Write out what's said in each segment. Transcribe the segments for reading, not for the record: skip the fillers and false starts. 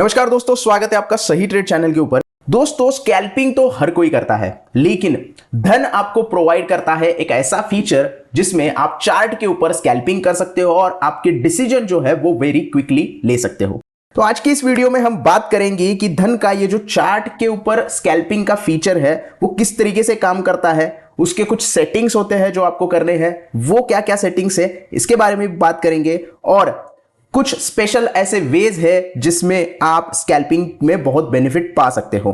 नमस्कार दोस्तों, स्वागत है आपका सही ट्रेड चैनल के ऊपर। दोस्तों, स्कैल्पिंग तो हर कोई करता है, लेकिन धन आपको प्रोवाइड करता है एक ऐसा फीचर जिसमें आप चार्ट के ऊपर स्कैल्पिंग कर सकते हो और आपके डिसीजन जो है वो वेरी क्विकली ले सकते हो। तो आज की इस वीडियो में हम बात करेंगे कि धन का ये जो चार्ट के ऊपर स्कैल्पिंग का फीचर है वो किस तरीके से काम करता है, उसके कुछ सेटिंग्स होते हैं जो आपको करने हैं, वो क्या क्या सेटिंग्स है इसके बारे में बात करेंगे, और कुछ स्पेशल ऐसे वेज है जिसमें आप स्कैल्पिंग में बहुत बेनिफिट पा सकते हो।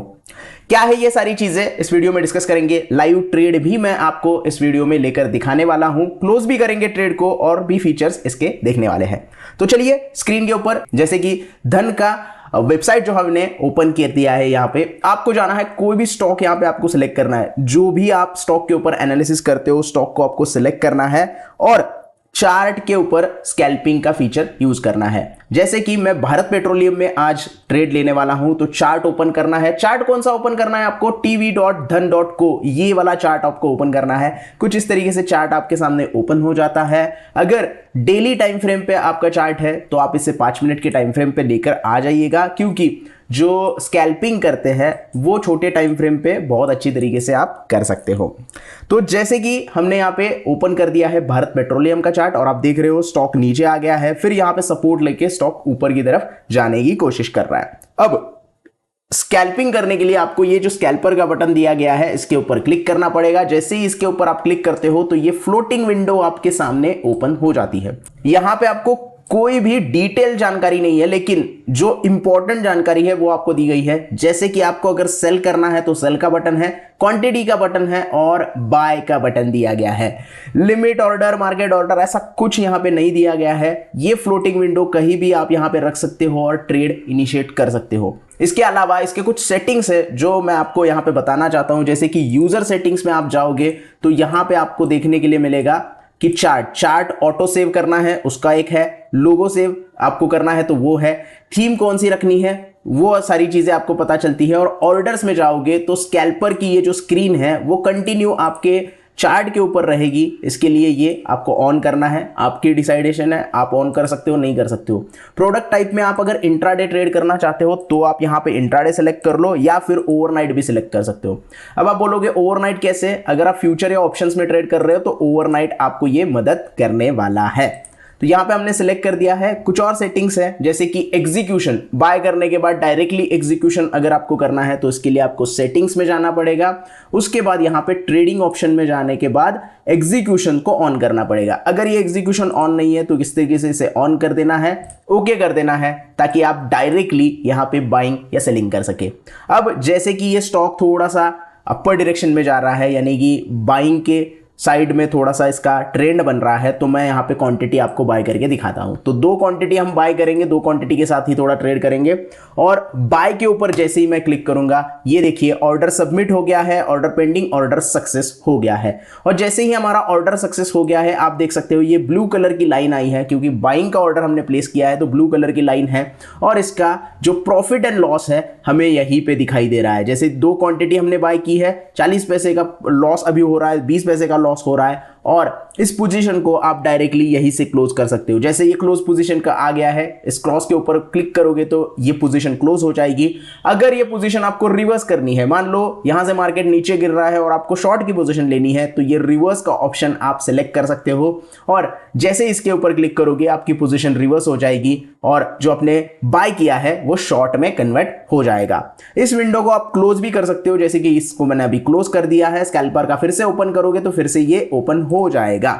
क्या है ये सारी चीजें इस वीडियो में डिस्कस करेंगे। लाइव ट्रेड भी मैं आपको इस वीडियो में लेकर दिखाने वाला हूं, क्लोज भी करेंगे ट्रेड को और भी फीचर्स इसके देखने वाले हैं। तो चलिए स्क्रीन के ऊपर जैसे कि धन का वेबसाइट जो हमने ओपन कर दिया है, यहां पे आपको जाना है, कोई भी स्टॉक यहां पे आपको सिलेक्ट करना है। जो भी आप स्टॉक के ऊपर एनालिसिस करते हो स्टॉक को आपको सिलेक्ट करना है और चार्ट के ऊपर स्कैल्पिंग का फीचर यूज करना है। जैसे कि मैं भारत पेट्रोलियम में आज ट्रेड लेने वाला हूं, तो चार्ट ओपन करना है। चार्ट कौन सा ओपन करना है आपको? tv.dhan.co, ये वाला चार्ट आपको ओपन करना है। कुछ इस तरीके से चार्ट आपके सामने ओपन हो जाता है। अगर डेली टाइम फ्रेम पे आपका चार्ट है तो आप इसे 5 मिनट के टाइम फ्रेम पे लेकर आ जाइएगा, क्योंकि जो स्कैल्पिंग करते हैं वो छोटे टाइम फ्रेम पे बहुत अच्छी तरीके से आप कर सकते हो। तो जैसे कि हमने यहाँ पे ओपन कर दिया है भारत पेट्रोलियम का चार्ट और आप देख रहे हो स्टॉक नीचे आ गया है, फिर यहाँ पे सपोर्ट लेके स्टॉक ऊपर की तरफ जाने की कोशिश कर रहा है। अब स्कैल्पिंग करने के लिए आपको ये जो स्कैल्पर का बटन दिया गया है इसके ऊपर क्लिक करना पड़ेगा। जैसे ही इसके ऊपर आप क्लिक करते हो तो ये फ्लोटिंग विंडो आपके सामने ओपन हो जाती है। यहां पे आपको कोई भी डिटेल जानकारी नहीं है, लेकिन जो इंपॉर्टेंट जानकारी है वो आपको दी गई है। जैसे कि आपको अगर सेल करना है तो सेल का बटन है, क्वांटिटी का बटन है और बाय का बटन दिया गया है। लिमिट ऑर्डर, मार्केट ऑर्डर ऐसा कुछ यहां पे नहीं दिया गया है। ये फ्लोटिंग विंडो कहीं भी आप यहां पे रख सकते हो और ट्रेड इनिशिएट कर सकते हो। इसके अलावा इसके कुछ सेटिंग्स है जो मैं आपको यहां पे बताना चाहता हूं। जैसे कि यूजर सेटिंग्स में आप जाओगे तो यहां पे आपको देखने के लिए मिलेगा कि चार्ट ऑटो सेव करना है, उसका एक है। लोगो सेव आपको करना है तो वो है। थीम कौन सी रखनी है वो सारी चीजें आपको पता चलती है। और ऑर्डर्स में जाओगे तो स्कैल्पर की ये जो स्क्रीन है वो कंटिन्यू आपके चार्ट के ऊपर रहेगी। इसके लिए ये आपको ऑन करना है, आपकी डिसाइडेशन है, आप ऑन कर सकते हो नहीं कर सकते हो। प्रोडक्ट टाइप में आप अगर इंट्राडे ट्रेड करना चाहते हो तो आप यहाँ पे इंट्राडे सेलेक्ट कर लो, या फिर ओवरनाइट भी सिलेक्ट कर सकते हो। अब आप बोलोगे ओवरनाइट कैसे? अगर आप फ्यूचर या ऑप्शंस में ट्रेड कर रहे हो तो ओवरनाइट आपको ये मदद करने वाला है। तो यहां पे हमने सिलेक्ट कर दिया है। कुछ और सेटिंग्स है जैसे कि एग्जीक्यूशन, बाय करने के बाद डायरेक्टली एग्जीक्यूशन अगर आपको करना है तो इसके लिए आपको सेटिंग्स में जाना पड़ेगा। उसके बाद यहां पे ट्रेडिंग ऑप्शन में जाने के बाद एग्जीक्यूशन को ऑन करना पड़ेगा। अगर ये एग्जीक्यूशन ऑन नहीं है तो किस तरीके से इसे ऑन कर देना है, ओके कर देना है, ताकि आप डायरेक्टली यहां पे बाइंग या सेलिंग कर सके। अब जैसे कि ये स्टॉक थोड़ा सा अपर डायरेक्शन में जा रहा है, यानी कि बाइंग के साइड में थोड़ा सा इसका ट्रेंड बन रहा है, तो मैं यहाँ पे क्वांटिटी आपको बाय करके दिखाता हूँ। तो 2 क्वांटिटी हम बाय करेंगे, 2 क्वांटिटी के साथ ही थोड़ा ट्रेड करेंगे। और बाय के ऊपर जैसे ही मैं क्लिक करूंगा ये देखिए ऑर्डर सबमिट हो गया है, ऑर्डर पेंडिंग, ऑर्डर सक्सेस हो गया है। और जैसे ही हमारा ऑर्डर सक्सेस हो गया है आप देख सकते हो ये ब्लू कलर की लाइन आई है, क्योंकि बाइंग का ऑर्डर हमने प्लेस किया है तो ब्लू कलर की लाइन है। और इसका जो प्रॉफिट एंड लॉस है हमें यहीं पे दिखाई दे रहा है। जैसे 2 क्वांटिटी हमने बाय की है, 40 पैसे का लॉस अभी हो रहा है, 20 पैसे का लॉस हो रहा है, और इस पोजीशन को आप डायरेक्टली यहीं से क्लोज कर सकते हो। जैसे ये क्लोज पोजीशन का आ गया है, इस क्रॉस के ऊपर क्लिक करोगे तो ये पोजीशन क्लोज हो जाएगी। अगर ये पोजीशन आपको रिवर्स करनी है, मान लो यहां से मार्केट नीचे गिर रहा है और आपको शॉर्ट की पोजीशन लेनी है, तो ये रिवर्स का ऑप्शन आप सिलेक्ट कर सकते हो और जैसे इसके ऊपर क्लिक करोगे आपकी पोजीशन रिवर्स हो जाएगी और जो आपने बाय किया है वो शॉर्ट में कन्वर्ट हो जाएगा। इस विंडो को आप क्लोज भी कर सकते हो, जैसे कि इसको मैंने अभी क्लोज कर दिया है। स्कैल्पर का फिर से ओपन करोगे तो फिर से ये ओपन हो जाएगा।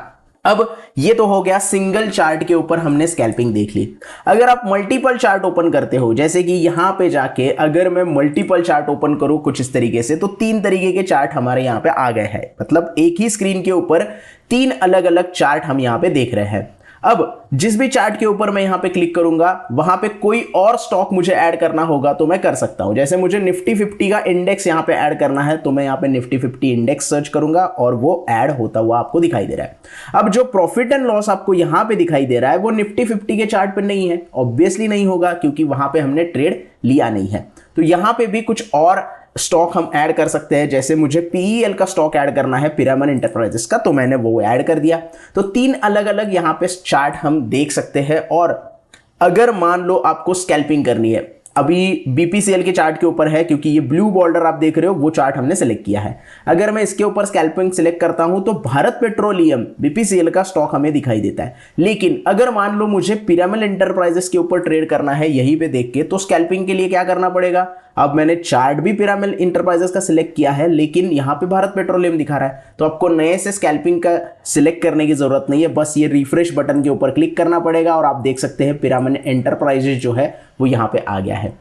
अब ये तो हो गया सिंगल चार्ट के ऊपर हमने स्कैल्पिंग देख ली। अगर आप मल्टीपल चार्ट ओपन करते हो, जैसे कि यहां पे जाके अगर मैं मल्टीपल चार्ट ओपन करूं कुछ इस तरीके से, तो 3 तरीके के चार्ट हमारे यहां पे आ गए हैं। मतलब एक ही स्क्रीन के ऊपर 3 अलग अलग चार्ट हम यहां पे देख रहे हैं। अब जिस भी चार्ट के ऊपर मैं यहां पे क्लिक करूंगा वहां पे कोई और स्टॉक मुझे ऐड करना होगा तो मैं कर सकता हूं। जैसे मुझे निफ्टी 50 का इंडेक्स यहां पे ऐड करना है तो मैं यहां पे निफ्टी 50 इंडेक्स सर्च करूंगा और वो ऐड होता हुआ आपको दिखाई दे रहा है। अब जो प्रॉफिट एंड लॉस आपको यहां पे दिखाई दे रहा है वो निफ्टी 50 के चार्ट पे नहीं है, ऑब्वियसली नहीं होगा, क्योंकि वहां पे हमने ट्रेड लिया नहीं है। तो यहां पे भी कुछ और स्टॉक हम ऐड कर सकते हैं। जैसे मुझे पीईएल का स्टॉक ऐड करना है, पिरामल इंटरप्राइजेस का, तो मैंने वो ऐड कर दिया। तो 3 अलग अलग यहां पे चार्ट हम देख सकते हैं। और अगर मान लो आपको स्कैल्पिंग करनी है, अभी बीपीसीएल के चार्ट के ऊपर है, क्योंकि ये ब्लू बॉर्डर आप देख रहे हो वो चार्ट हमने सेलेक्ट किया है। अगर मैं इसके ऊपर स्कैल्पिंग सिलेक्ट करता हूं तो भारत पेट्रोलियम बीपीसीएल का स्टॉक हमें दिखाई देता है। लेकिन अगर मान लो मुझे पिरामल एंटरप्राइजेस के ऊपर ट्रेड करना है यहीं पे देख के, तो स्कैल्पिंग के लिए क्या करना पड़ेगा? अब मैंने चार्ट भी पिरामल इंटरप्राइजेस का सिलेक्ट किया है, लेकिन यहां पे भारत पेट्रोलियम दिखा रहा है, तो आपको नए से स्कैल्पिंग का सिलेक्ट करने की जरूरत नहीं है। बस ये रिफ्रेश बटन के ऊपर क्लिक करना पड़ेगा और आप देख सकते हैं पिरामल एंटरप्राइजेस जो है वो यहां पे आ गया है।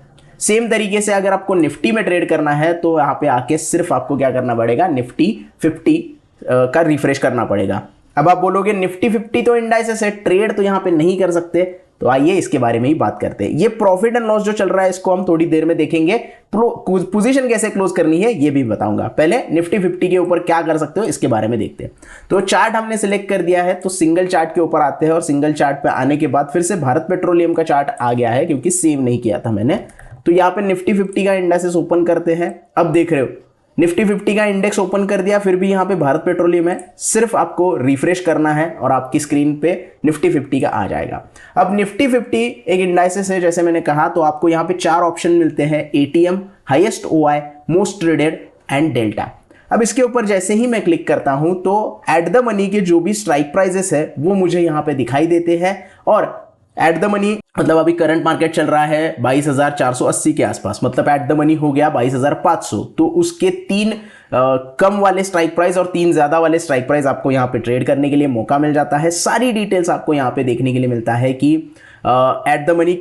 सेम तरीके से अगर आपको निफ्टी में ट्रेड करना है तो यहाँ पे आके सिर्फ आपको क्या करना पड़ेगा? निफ्टी 50 का रिफ्रेश करना पड़ेगा। अब आप बोलोगे निफ्टी 50 तो इंडाइसेस है, ट्रेड तो यहाँ पे नहीं कर सकते, तो आइए इसके बारे में ही बात करते हैं। ये प्रॉफिट एंड लॉस जो चल रहा है इसको हम थोड़ी देर में देखेंगे। पोजीशन कैसे क्लोज करनी है ये भी बताऊंगा। पहले निफ्टी 50 के ऊपर क्या कर सकते हो इसके बारे में देखते हैं। तो चार्ट हमने सिलेक्ट कर दिया है, तो सिंगल चार्ट के ऊपर आते हैं और सिंगल चार्ट पे आने के बाद फिर से भारत पेट्रोलियम का चार्ट आ गया है, क्योंकि सेव नहीं किया था मैंने। तो यहाँ पे निफ्टी 50 का इंडेक्स ओपन करते हैं। अब देख रहे हो निफ्टी 50 का इंडेक्स ओपन कर दिया, फिर भी यहाँ पे भारत पेट्रोलियम है। सिर्फ आपको रिफ्रेश करना है और आपकी स्क्रीन पे निफ्टी 50 का आ जाएगा। अब निफ्टी 50 एक इंडाइसेस है जैसे मैंने कहा, तो आपको यहाँ पे 4 ऑप्शन मिलते हैं: ATM, highest OI, most traded and delta. अब इसके ऊपर जैसे ही मैं क्लिक करता हूं तो एट द मनी के जो भी स्ट्राइक प्राइजेस है वो मुझे यहाँ पे दिखाई देते हैं। और एट द मनी मतलब अभी करंट मार्केट चल रहा है 22,480 के आसपास, मतलब एट द मनी हो गया 22,500। तो उसके 3 कम वाले स्ट्राइक प्राइस और 3 ज्यादा वाले स्ट्राइक प्राइस आपको यहाँ पे ट्रेड करने के लिए मौका मिल जाता है। सारी डिटेल्स आपको यहाँ पे देखने के लिए मिलता है कि एट द मनी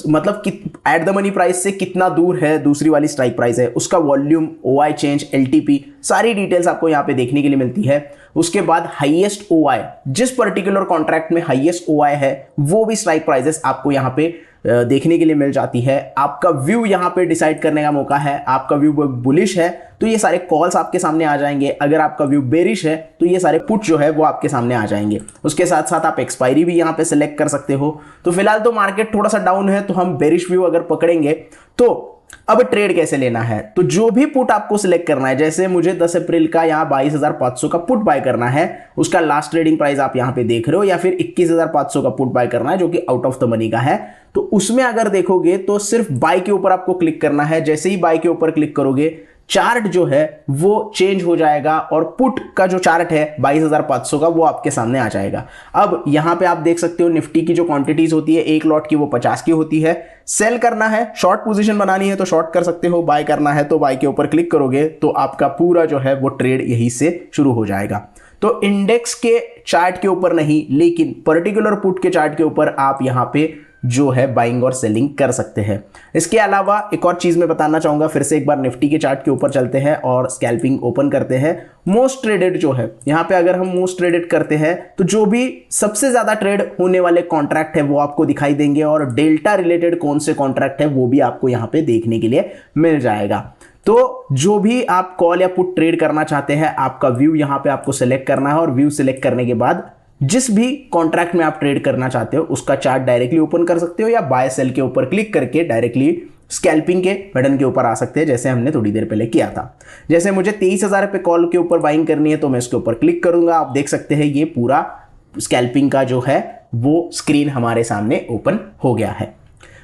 मतलब एट द मनी प्राइस से कितना दूर है दूसरी वाली स्ट्राइक प्राइस है, उसका वॉल्यूम, ओआई चेंज, एलटीपी, सारी डिटेल्स आपको यहाँ पे देखने के लिए मिलती है। उसके बाद हाईएस्ट ओआई, जिस पर्टिकुलर कॉन्ट्रैक्ट में हाईएस्ट ओआई है वो भी स्ट्राइक प्राइसेस आपको यहाँ पे देखने के लिए मिल जाती है। आपका व्यू यहाँ पे डिसाइड करने का मौका है। आपका व्यू बुलिश है तो ये सारे कॉल्स आपके सामने आ जाएंगे, अगर आपका व्यू बेरिश है तो ये सारे पुट जो है वो आपके सामने आ जाएंगे। उसके साथ साथ आप एक्सपायरी भी यहाँ पे सिलेक्ट कर सकते हो। तो फिलहाल तो मार्केट थोड़ा सा डाउन है, तो हम बेरिश व्यू अगर पकड़ेंगे तो अब ट्रेड कैसे लेना है, तो जो भी पुट आपको सिलेक्ट करना है, जैसे मुझे 10 अप्रैल का यहाँ 22,500 का पुट बाय करना है, उसका लास्ट ट्रेडिंग प्राइस आप यहाँ पे देख रहे हो, या फिर 21,500 का पुट बाय करना है जो कि आउट ऑफ द मनी का है, तो उसमें अगर देखोगे तो सिर्फ बाय के ऊपर आपको क्लिक करना है। जैसे ही बाय के ऊपर क्लिक करोगे चार्ट जो है वो चेंज हो जाएगा और पुट का जो चार्ट है 22,500 का वो आपके सामने आ जाएगा। अब यहां पे आप देख सकते हो निफ्टी की जो क्वांटिटीज होती है एक लॉट की वो 50 की होती है। सेल करना है, शॉर्ट पोजीशन बनानी है तो शॉर्ट कर सकते हो, बाय करना है तो बाय के ऊपर क्लिक करोगे तो आपका पूरा जो है वो ट्रेड यहीं से शुरू हो जाएगा। तो इंडेक्स के चार्ट के ऊपर नहीं, लेकिन पर्टिकुलर पुट के चार्ट के ऊपर आप यहां पे जो है बाइंग और सेलिंग कर सकते हैं। इसके अलावा एक और चीज मैं बताना चाहूंगा, फिर से एक बार निफ्टी के चार्ट के ऊपर चलते हैं और स्कैल्पिंग ओपन करते हैं। मोस्ट ट्रेडेड जो है, यहां पे अगर हम मोस्ट ट्रेडेड करते हैं तो जो भी सबसे ज्यादा ट्रेड होने वाले कॉन्ट्रैक्ट है वो आपको दिखाई देंगे, और डेल्टा रिलेटेड कौन से कॉन्ट्रैक्ट है वो भी आपको यहां पे देखने के लिए मिल जाएगा। तो जो भी आप कॉल या पुट ट्रेड करना चाहते हैं, आपका व्यू यहां पे आपको सिलेक्ट करना है, और व्यू सिलेक्ट करने के बाद जिस भी कॉन्ट्रैक्ट में आप ट्रेड करना चाहते हो उसका चार्ट डायरेक्टली ओपन कर सकते हो, या बाय सेल के ऊपर क्लिक करके डायरेक्टली स्कैल्पिंग के बटन के ऊपर आ सकते हैं, जैसे हमने थोड़ी देर पहले किया था। जैसे मुझे 23,000 पे कॉल के ऊपर बाइंग करनी है तो मैं इसके ऊपर क्लिक करूंगा। आप देख सकते हैं ये पूरा स्कैल्पिंग का जो है वो स्क्रीन हमारे सामने ओपन हो गया है।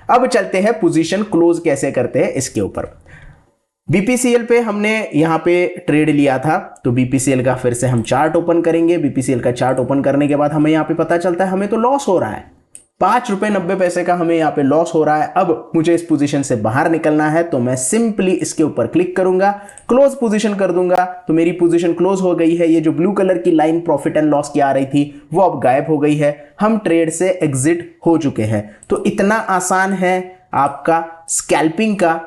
अब चलते हैं पोजीशन क्लोज कैसे करते हैं इसके ऊपर। बीपीसीएल पे हमने यहाँ पे ट्रेड लिया था, तो बीपीसीएल का फिर से हम चार्ट ओपन करेंगे। बीपीसीएल का चार्ट ओपन करने के बाद हमें यहाँ पे पता चलता है हमें तो लॉस हो रहा है, 5 रुपए 90 पैसे का हमें यहाँ पे लॉस हो रहा है। अब मुझे इस पोजीशन से बाहर निकलना है तो मैं सिंपली इसके ऊपर क्लिक करूंगा, क्लोज पोजीशन कर दूंगा, तो मेरी पोजीशन क्लोज हो गई है। ये जो ब्लू कलर की लाइन प्रॉफिट एंड लॉस की आ रही थी वो अब गायब हो गई है, हम ट्रेड से एग्जिट हो चुके हैं। तो इतना आसान है आपका स्कैल्पिंग का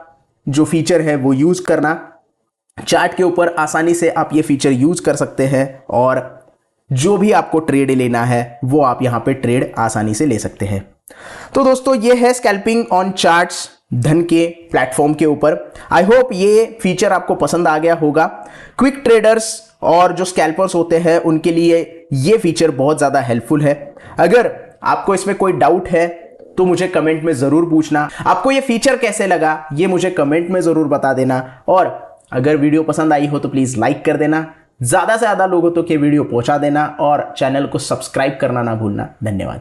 जो फीचर है वो यूज करना। चार्ट के ऊपर आसानी से आप ये फीचर यूज कर सकते हैं, और जो भी आपको ट्रेड लेना है वो आप यहां पे ट्रेड आसानी से ले सकते हैं। तो दोस्तों ये है स्कैल्पिंग ऑन चार्ट्स धन के प्लेटफॉर्म के ऊपर। आई होप ये फीचर आपको पसंद आ गया होगा। क्विक ट्रेडर्स और जो स्कैल्पर्स होते हैं उनके लिए ये फीचर बहुत ज्यादा हेल्पफुल है। अगर आपको इसमें कोई डाउट है तो मुझे कमेंट में जरूर पूछना। आपको ये फीचर कैसे लगा ये मुझे कमेंट में जरूर बता देना, और अगर वीडियो पसंद आई हो तो प्लीज लाइक कर देना, ज्यादा से ज्यादा लोगों तक ये वीडियो पहुंचा देना, और चैनल को सब्सक्राइब करना ना भूलना। धन्यवाद।